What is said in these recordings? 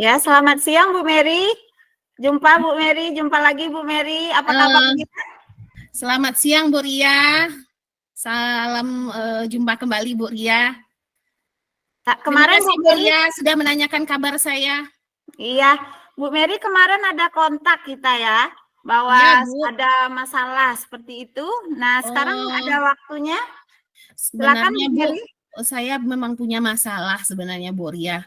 Ya, selamat siang Bu Mary. Jumpa Bu Mary, jumpa lagi Bu Mary. Apa kabarnya? Selamat siang Bu Ria. Salam jumpa kembali Bu Ria. Terima Kemarin kasih Bu Bu Mary, Ria sudah menanyakan kabar saya. iya, Bu Mary kemarin ada kontak kita ya, bahwa Iya Bu. ada masalah seperti itu. Nah, sekarang ada waktunya. Silakan Sebenarnya Bu Bu, Mary. saya memang punya masalah sebenarnya Bu Ria.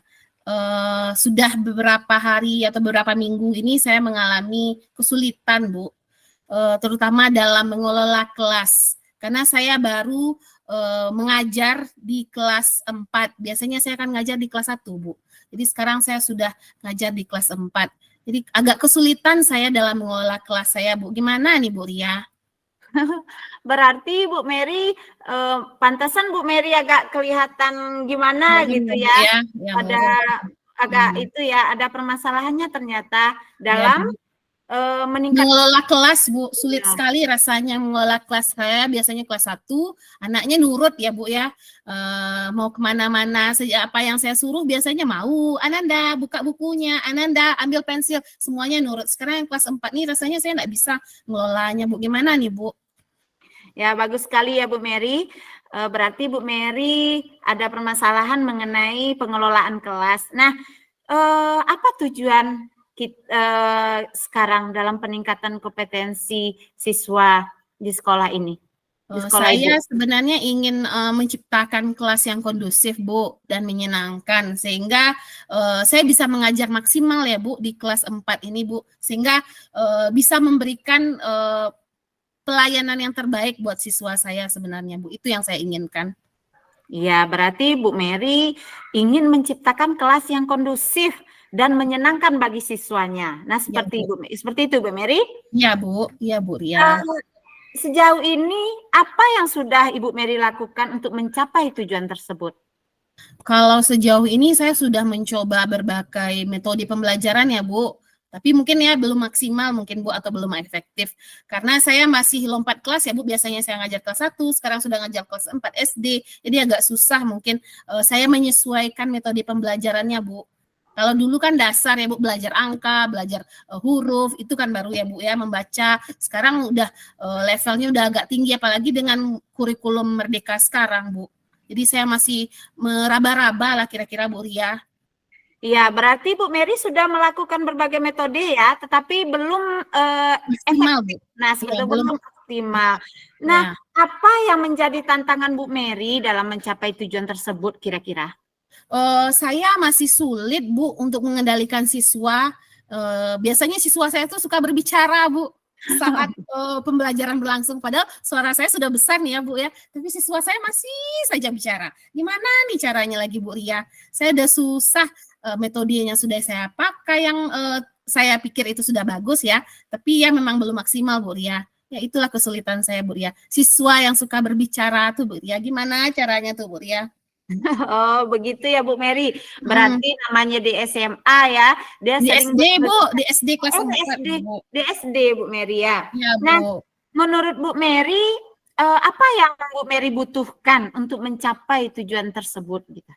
Sudah beberapa hari atau beberapa minggu ini saya mengalami kesulitan Bu, terutama dalam mengelola kelas. Karena saya baru mengajar di kelas 4. Biasanya saya akan ngajar di kelas 1, Bu. Jadi sekarang saya sudah ngajar di kelas 4. Jadi agak kesulitan saya dalam mengelola kelas saya, Bu. Gimana nih, Bu Ria? Berarti Bu Mary, pantasan Bu Mary agak kelihatan gimana Mungkin gitu Bu ya. ya, ya Ada mungkin. agak itu ya, ada permasalahannya ternyata Ya, dalam Bu. meningkat. Mengelola kelas, Bu, sulit Ya. sekali rasanya mengelola kelas saya. Biasanya kelas 1, anaknya nurut ya, Bu ya. Mau kemana-mana, apa yang saya suruh biasanya mau. Ananda, buka bukunya. Ananda, ambil pensil. Semuanya nurut. Sekarang yang kelas 4 nih rasanya saya nggak bisa mengelolanya, Bu. Gimana nih, Bu? Ya, bagus sekali ya Bu Mary. Berarti Bu Mary ada permasalahan mengenai pengelolaan kelas. Nah, apa tujuan kita sekarang dalam peningkatan kompetensi siswa di sekolah ini? Di sekolah Ibu. Saya sebenarnya ingin menciptakan kelas yang kondusif, Bu, dan menyenangkan sehingga saya bisa mengajar maksimal ya, Bu, di kelas 4 ini, Bu, sehingga bisa memberikan pelayanan yang terbaik buat siswa saya sebenarnya, Bu. Itu yang saya inginkan. Ya, berarti Bu Mary ingin menciptakan kelas yang kondusif dan menyenangkan bagi siswanya. Nah, Ya, Bu. Seperti itu Bu Mary. Iya, Bu. Iya, Bu Ria. Sejauh ini apa yang sudah Ibu Mary lakukan untuk mencapai tujuan tersebut? Kalau sejauh ini saya sudah mencoba berbagai metode pembelajaran ya, Bu. Tapi mungkin ya belum maksimal mungkin Bu atau belum efektif. Karena saya masih lompat kelas ya Bu, biasanya saya ngajar kelas 1, sekarang sudah ngajar kelas 4 SD. Jadi agak susah mungkin saya menyesuaikan metode pembelajarannya Bu. Kalau dulu kan dasar ya Bu, belajar angka, belajar huruf, itu kan baru ya Bu ya, membaca. Sekarang udah levelnya udah agak tinggi apalagi dengan kurikulum Merdeka sekarang Bu. Jadi saya masih meraba-raba lah kira-kira Bu Ria. Iya, berarti Bu Mary sudah melakukan berbagai metode ya, tetapi belum Maksimal Bu. efektif. Nah, Ya, sebetulnya belum. belum optimal. Nah, Ya. apa yang menjadi tantangan Bu Mary dalam mencapai tujuan tersebut kira-kira? Saya masih sulit Bu untuk mengendalikan siswa. Biasanya siswa saya tuh suka berbicara Bu saat pembelajaran berlangsung. Padahal suara saya sudah besar nih ya Bu ya. Tapi siswa saya masih saja bicara. Gimana nih caranya lagi Bu Ria? Saya udah susah metodenya sudah saya pakai yang saya pikir itu sudah bagus ya. Tapi ya memang belum maksimal Bu Ria. Ya itulah kesulitan saya Bu Ria. Siswa yang suka berbicara tuh Bu Ria. Gimana caranya tuh Bu Ria? Oh, begitu ya Bu Mary. Berarti namanya di SMA ya, dia Di sering SD Bu, di SD kelas 4 SD, Bu. di SD Bu Mary ya. Iya Nah, Bu. menurut Bu Mary, apa yang Bu Mary butuhkan untuk mencapai tujuan tersebut gitu?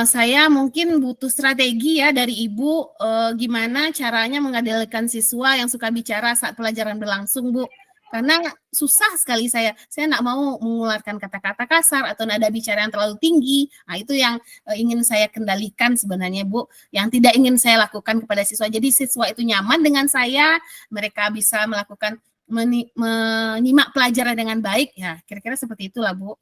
Saya mungkin butuh strategi ya dari Ibu, gimana caranya mengendalikan siswa yang suka bicara saat pelajaran berlangsung Bu. Karena susah sekali saya nggak mau mengeluarkan kata-kata kasar atau nada bicara yang terlalu tinggi. Nah, itu yang ingin saya kendalikan sebenarnya Bu, yang tidak ingin saya lakukan kepada siswa. Jadi siswa itu nyaman dengan saya, mereka bisa melakukan menyimak pelajaran dengan baik. Ya, kira-kira seperti itulah Bu.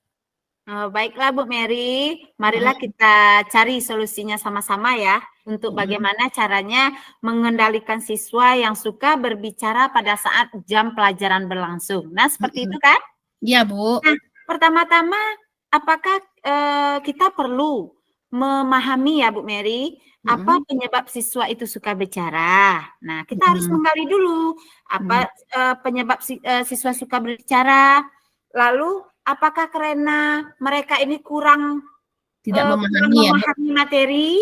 Baiklah Bu Mary, marilah kita cari solusinya sama-sama ya untuk bagaimana caranya mengendalikan siswa yang suka berbicara pada saat jam pelajaran berlangsung. Nah, seperti itu kan? Iya Bu. Nah, pertama-tama apakah kita perlu memahami ya Bu Mary, apa penyebab siswa itu suka bicara? Nah, kita harus menggali dulu apa penyebab siswa suka berbicara. Lalu apakah karena mereka ini kurang Tidak memahami ya Bu. memahami materi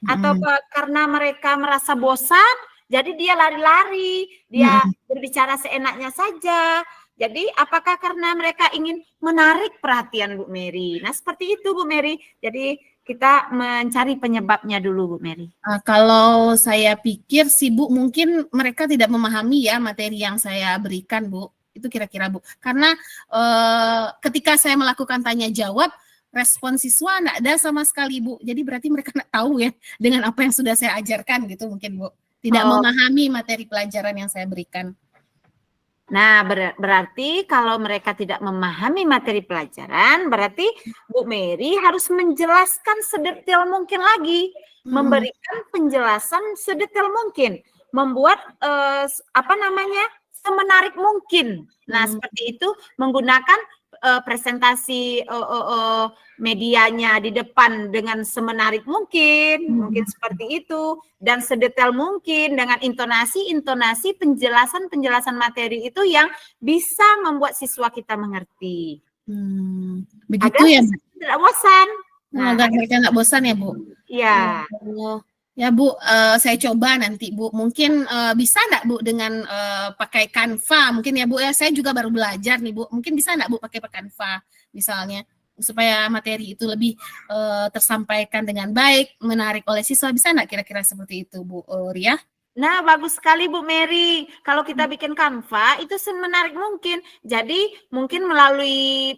atau karena mereka merasa bosan, jadi dia lari-lari, dia berbicara seenaknya saja. Jadi apakah karena mereka ingin menarik perhatian Bu Mary? Nah, seperti itu Bu Mary. Jadi kita mencari penyebabnya dulu, Bu Mary? Kalau saya pikir sih Bu, mungkin mereka tidak memahami ya materi yang saya berikan Bu. Itu kira-kira Bu. Karena ketika saya melakukan tanya jawab, respon siswa nggak ada sama sekali Bu. Jadi berarti mereka nggak tahu ya dengan apa yang sudah saya ajarkan gitu mungkin Bu. Tidak memahami materi pelajaran yang saya berikan. Nah, berarti kalau mereka tidak memahami materi pelajaran, berarti Bu Mary harus menjelaskan sedetail mungkin lagi, memberikan penjelasan sedetail mungkin, membuat semenarik mungkin. Nah, seperti itu menggunakan presentasi medianya di depan dengan semenarik mungkin, mungkin seperti itu, dan sedetail mungkin dengan intonasi penjelasan materi itu yang bisa membuat siswa kita mengerti. Begitu agar ya, tidak bosan. Nah, agar mereka nggak bosan ya Bu. Iya. Ya Bu, saya coba nanti Bu. Mungkin bisa nggak Bu dengan pakai Canva? Mungkin ya Bu ya, saya juga baru belajar nih Bu. Mungkin bisa nggak Bu pakai Canva misalnya supaya materi itu lebih tersampaikan dengan baik, menarik oleh siswa. Bisa nggak kira-kira seperti itu Bu Ria? Nah, bagus sekali Bu Mary. Kalau kita bikin Canva itu semenarik mungkin. Jadi mungkin melalui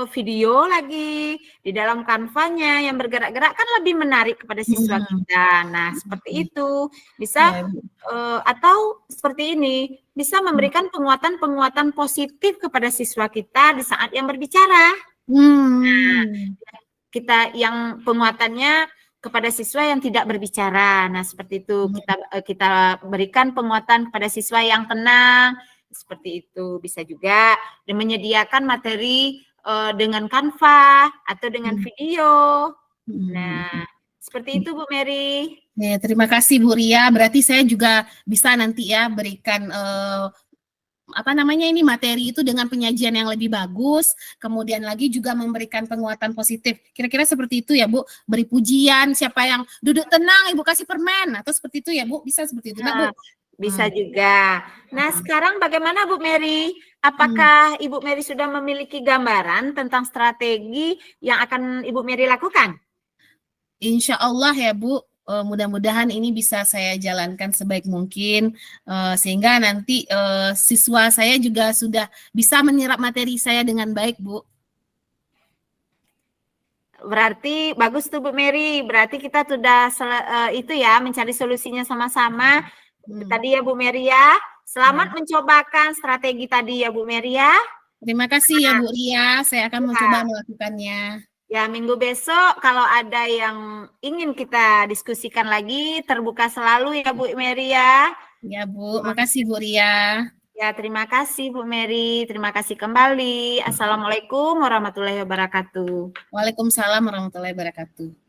video lagi di dalam Canva-nya yang bergerak-gerak kan lebih menarik kepada siswa kita. Nah, seperti itu. Bisa atau seperti ini, bisa memberikan penguatan-penguatan positif kepada siswa kita di saat yang berbicara. Nah, kita yang penguatannya kepada siswa yang tidak berbicara. Nah, seperti itu kita berikan penguatan pada siswa yang tenang. Seperti itu bisa juga dan menyediakan materi dengan Canva atau dengan video. Nah, seperti itu Bu Mary. Ya, terima kasih Bu Ria. Berarti saya juga bisa nanti ya berikan ini materi itu dengan penyajian yang lebih bagus, kemudian lagi juga memberikan penguatan positif. Kira-kira seperti itu ya Bu, beri pujian, siapa yang duduk tenang Ibu kasih permen, atau seperti itu ya Bu, bisa seperti itu Bu? Bisa juga. Nah, sekarang bagaimana Bu Mary? Apakah Ibu Mary sudah memiliki gambaran tentang strategi yang akan Ibu Mary lakukan? Insya Allah ya Bu, mudah-mudahan ini bisa saya jalankan sebaik mungkin sehingga nanti siswa saya juga sudah bisa menyerap materi saya dengan baik Bu. Berarti bagus tuh Bu Mary, berarti kita sudah itu ya mencari solusinya sama-sama. Tadi ya Bu Mary ya, selamat mencobakan strategi tadi ya Bu Mary ya. Terima kasih ya Bu Ria, saya akan mencoba melakukannya. Ya, minggu besok kalau ada yang ingin kita diskusikan lagi, terbuka selalu ya Bu Mary ya. Ya Bu, makasih Bu Ria. Ya, terima kasih Bu Mary, terima kasih kembali. Assalamualaikum warahmatullahi wabarakatuh. Waalaikumsalam warahmatullahi wabarakatuh.